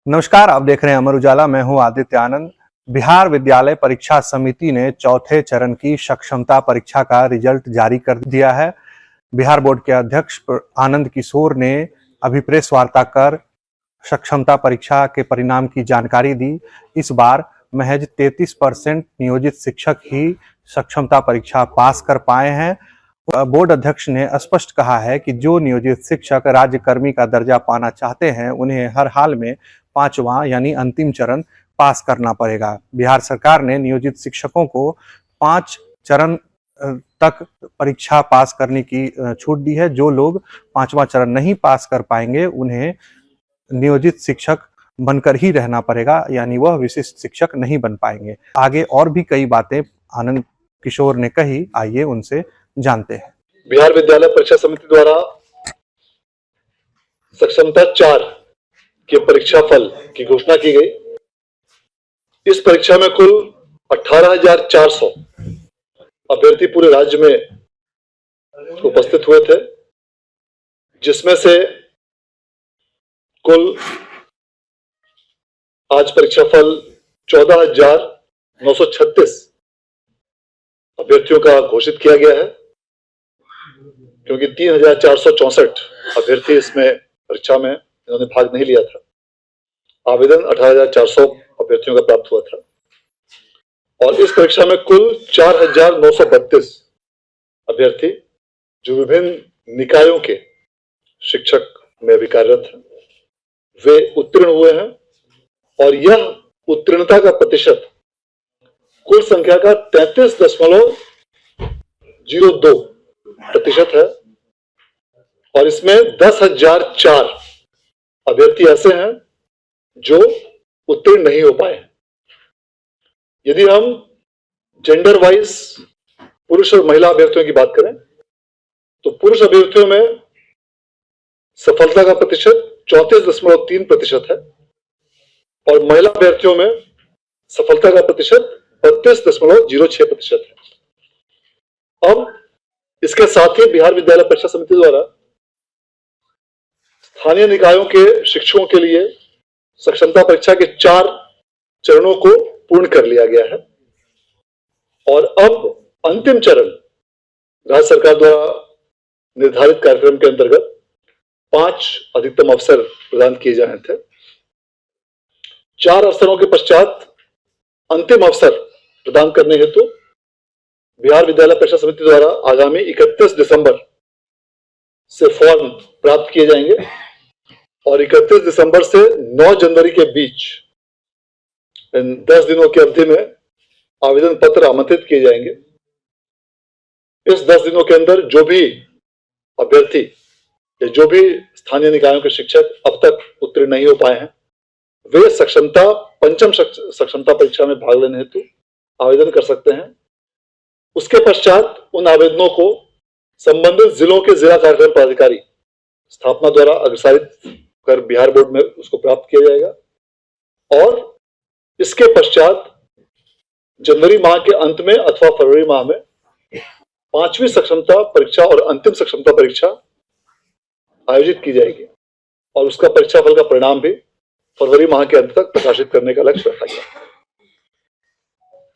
नमस्कार, आप देख रहे हैं अमर उजाला। मैं हूं आदित्य आनंद। बिहार विद्यालय परीक्षा समिति ने चौथे चरण की सक्षमता परीक्षा का रिजल्ट जारी कर दिया है। बिहार बोर्ड के अध्यक्ष आनंद किशोर ने अभी प्रेस वार्ता कर सक्षमता परीक्षा के परिणाम की जानकारी दी। इस बार महज 33% नियोजित शिक्षक ही सक्षमता परीक्षा पास कर पाए हैं। बोर्ड अध्यक्ष ने स्पष्ट कहा है कि जो नियोजित शिक्षक राज्यकर्मी का दर्जा पाना चाहते हैं उन्हें हर हाल में 5वां यानी अंतिम चरण पास करना पड़ेगा। बिहार सरकार ने नियोजित शिक्षकों को 5 चरण तक परीक्षा पास करने की छूट दी है। जो लोग 5वां चरण नहीं पास कर पाएंगे उन्हें नियोजित शिक्षक बनकर ही रहना पड़ेगा, यानी वह विशिष्ट शिक्षक नहीं बन पाएंगे। आगे और भी कई बातें आनंद किशोर ने कही, आइए उनसे जानते हैं। बिहार विद्यालय परीक्षा समिति द्वारा सक्षमता 4 के परीक्षा फल की घोषणा की गई। इस परीक्षा में कुल 18,400 अभ्यर्थी पूरे राज्य में उपस्थित हुए थे, जिसमें से कुल आज परीक्षा फल 14,936 अभ्यर्थियों का घोषित किया गया है, क्योंकि 3,464 अभ्यर्थी इसमें परीक्षा में इन्होंने भाग नहीं लिया था। आवेदन 18,400 अभ्यर्थियों का प्राप्त हुआ था और इस परीक्षा में कुल 4,932 अभ्यर्थी जो विभिन्न निकायों के शिक्षक में भी कार्यरत हैं, वे उत्तीर्ण हुए हैं और यह उत्तीर्णता का प्रतिशत कुल संख्या का 33.02% है और इसमें 10,004 अभ्यर्थी ऐसे हैं जो उत्तीर्ण नहीं हो पाए। यदि हम जेंडर वाइज पुरुष और महिला अभ्यर्थियों की बात करें तो पुरुष अभ्यर्थियों में सफलता का प्रतिशत 34.3% है और महिला अभ्यर्थियों में सफलता का प्रतिशत 32.06% है। अब इसके साथ ही बिहार विद्यालय परीक्षा समिति द्वारा स्थानीय निकायों के शिक्षकों के लिए सक्षमता परीक्षा के 4 चरणों को पूर्ण कर लिया गया है और अब अंतिम चरण राज्य सरकार द्वारा निर्धारित कार्यक्रम के अंतर्गत 5 अधिकतम अवसर प्रदान किए जाने थे। 4 अवसरों के पश्चात अंतिम अवसर प्रदान करने हेतु बिहार विद्यालय परीक्षा समिति द्वारा आगामी 31 दिसंबर से फॉर्म प्राप्त किए जाएंगे और 31 दिसंबर से 9 जनवरी के बीच इन 10 दिनों की अवधि में आवेदन पत्र आमंत्रित किए जाएंगे। इस 10 दिनों के अंदर जो भी अभ्यर्थी या जो भी स्थानीय निकायों के शिक्षक अब तक उत्तीर्ण नहीं हो पाए हैं, वे पंचम सक्षमता परीक्षा में भाग लेने हेतु आवेदन कर सकते हैं। उसके पश्चात उन आवेदनों को संबंधित जिलों के जिला कार्यक्रम पदाधिकारी स्थापना द्वारा अग्रसारित कर बिहार बोर्ड में उसको प्राप्त किया जाएगा और इसके पश्चात जनवरी माह के अंत में अथवा फरवरी माह में 5वीं सक्षमता परीक्षा और अंतिम सक्षमता परीक्षा आयोजित की जाएगी और उसका परीक्षा फल का परिणाम भी फरवरी माह के अंत तक प्रकाशित करने का लक्ष्य रखा गया।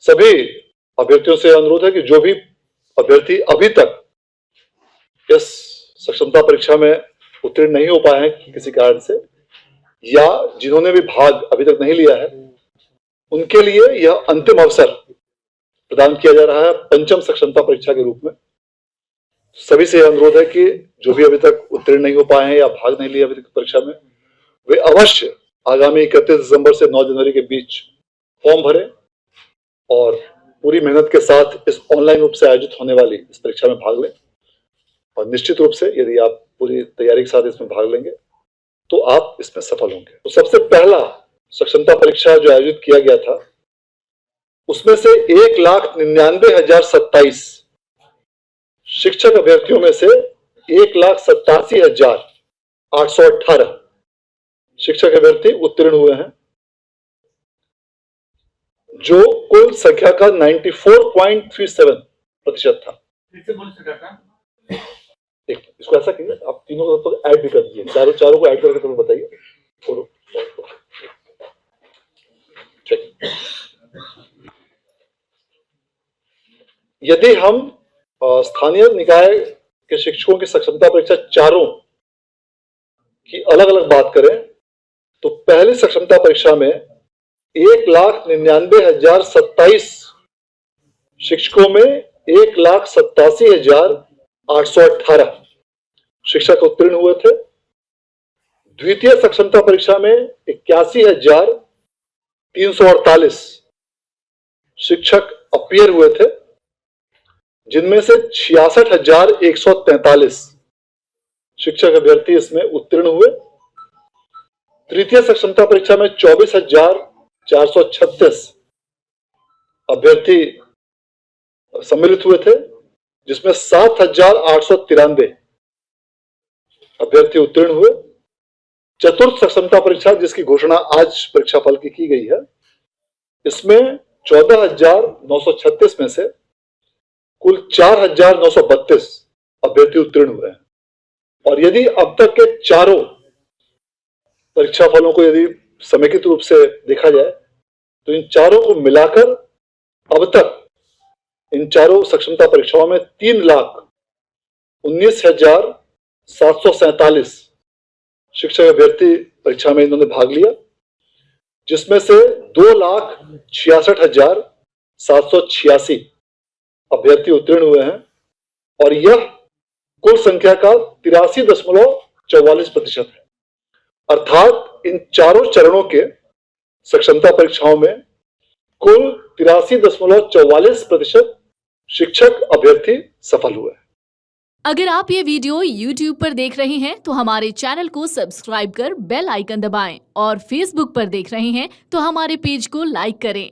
सभी अभ्यर्थियों से अनुरोध है कि जो भी अभ्यर्थी अभी तक इस सक्षमता परीक्षा में उत्तीर्ण नहीं हो पाए हैं किसी कारण से, या जिन्होंने भी भाग अभी तक नहीं लिया है, उनके लिए यह अंतिम अवसर प्रदान किया जा रहा है पंचम सक्षमता परीक्षा के रूप में। सभी से अनुरोध है कि जो भी अभी तक उत्तीर्ण नहीं हो पाए हैं या भाग नहीं लिया अभी तक परीक्षा में, वे अवश्य आगामी 31 दिसंबर से 9 जनवरी के बीच फॉर्म भरें और पूरी मेहनत के साथ इस ऑनलाइन रूप से आयोजित होने वाली इस परीक्षा में भाग लें और निश्चित रूप से यदि आप पूरी तैयारी के साथ इसमें भाग लेंगे तो आप इसमें सफल होंगे। तो सबसे पहला सक्षमता परीक्षा जो आयोजित किया गया था उसमें से 1,99,027 शिक्षक अभ्यर्थियों में से 1,87,818 शिक्षक अभ्यर्थी उत्तीर्ण हुए हैं, जो कुल संख्या का 94.37% था। इसको ऐसा कीजिए, आप तीनों को ऐड भी कर दीजिए, चारों को ऐड करके तुम्हें बताइए। यदि हम स्थानीय निकाय के शिक्षकों की सक्षमता परीक्षा चारों की अलग अलग बात करें तो पहली सक्षमता परीक्षा में 1,99,027 शिक्षकों में 1,87,818 शिक्षक उत्तीर्ण हुए थे। द्वितीय सक्षमता परीक्षा में 81,348 शिक्षक अपीयर हुए थे, जिनमें से 66,143 शिक्षक अभ्यर्थी इसमें उत्तीर्ण हुए। तृतीय सक्षमता परीक्षा में 24,436 अभ्यर्थी सम्मिलित हुए थे, जिसमें 7,893 अभ्यर्थी उत्तीर्ण हुए। चतुर्थ सक्षमता परीक्षा, जिसकी घोषणा आज परीक्षा फल की गई है, इसमें 14,936 में से कुल 4,932 अभ्यर्थी उत्तीर्ण हुए हैं। और यदि अब तक के चारों परीक्षा फलों को यदि समेकित रूप से देखा जाए तो इन चारों को मिलाकर अब तक इन चारों सक्षमता परीक्षाओं में 3,19,747 शिक्षक अभ्यर्थी परीक्षा में इन्होंने भाग लिया, जिसमें से 2,66,786 अभ्यर्थी उत्तीर्ण हुए हैं। और यह कुल संख्या का 83.44% है। अर्थात इन चारों चरणों के सक्षमता परीक्षाओं में कुल 83.44% शिक्षक अभ्यर्थी सफल हुए। अगर आप ये वीडियो YouTube पर देख रहे हैं तो हमारे चैनल को सब्सक्राइब कर बेल आइकन दबाएं और Facebook पर देख रहे हैं तो हमारे पेज को लाइक करें।